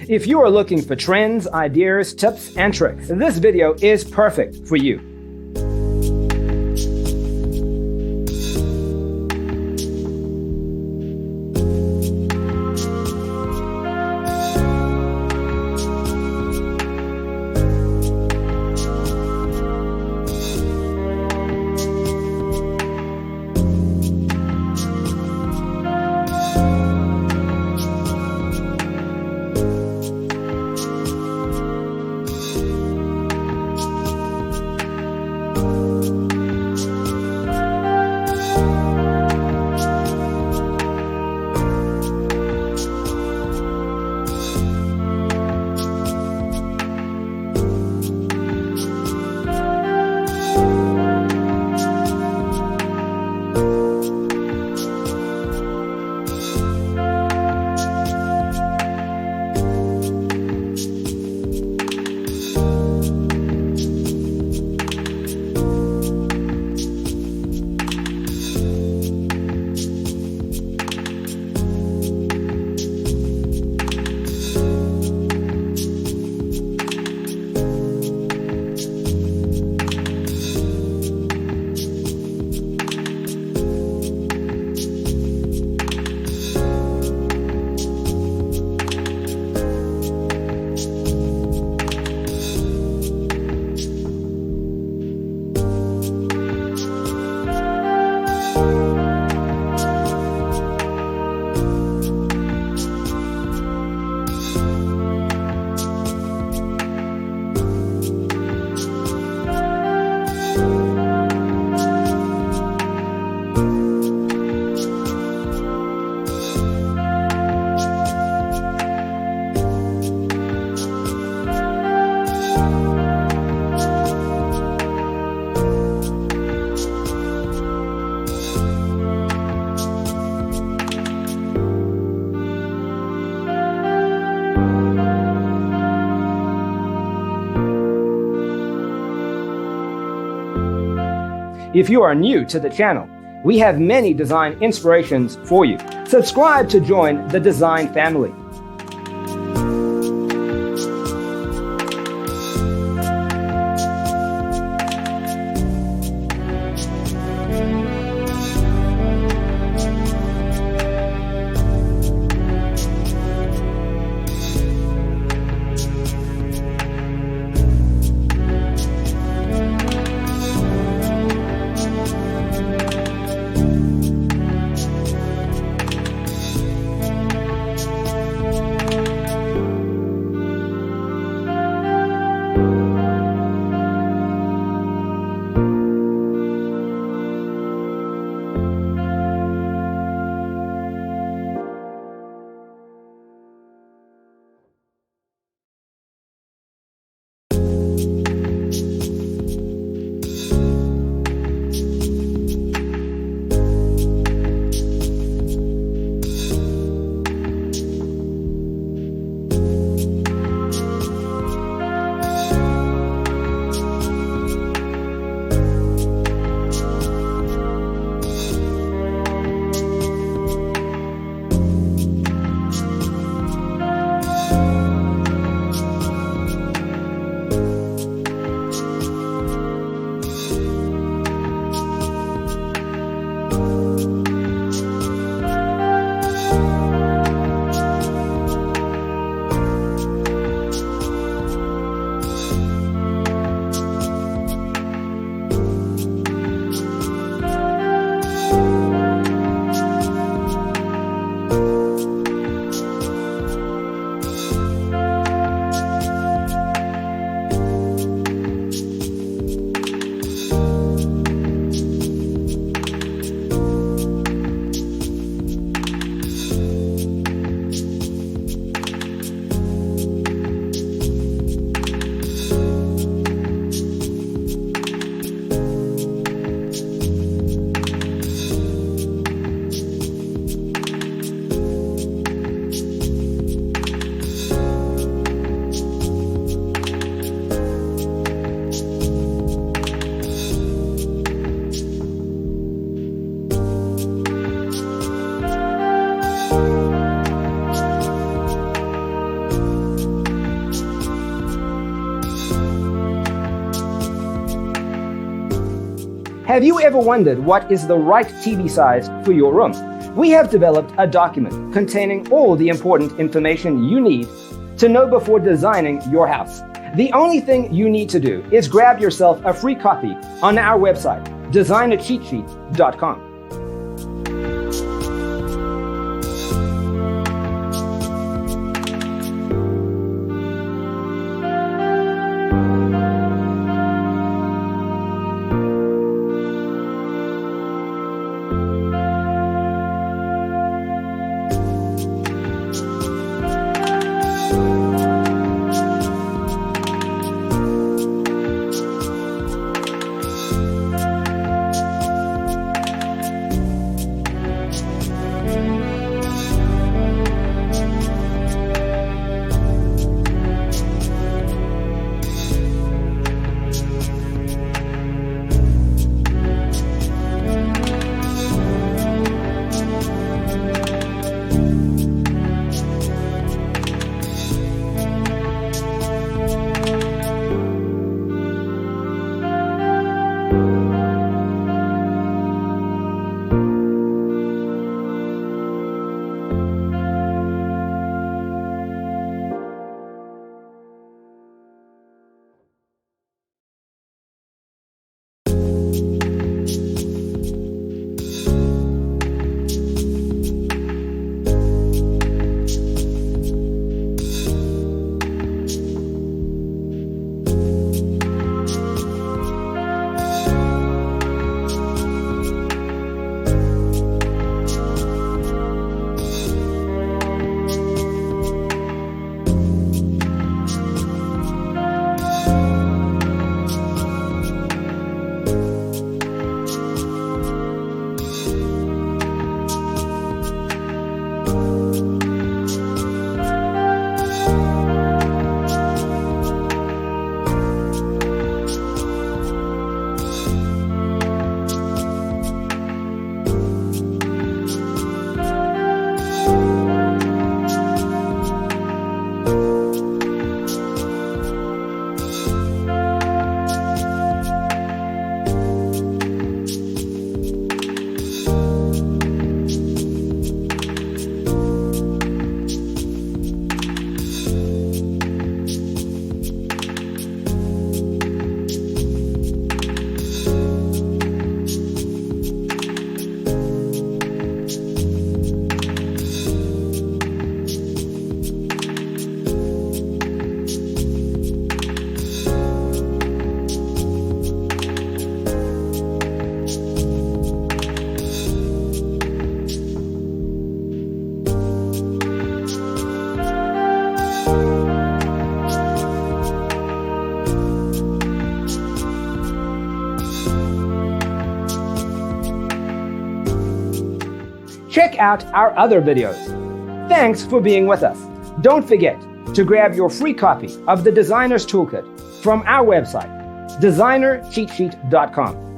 If you are looking for trends, ideas, tips, and tricks, this video is perfect for you. If you are new to the channel, we have many design inspirations for you. Subscribe to join the design family. Have you ever wondered what is the right TV size for your room? We have developed a document containing all the important information you need to know before designing your house. The only thing you need to do is grab yourself a free copy on our website, designercheatsheet.com. Check out our other videos. Thanks for being with us. Don't forget to grab your free copy of the Designer's Toolkit from our website, designercheatsheet.com.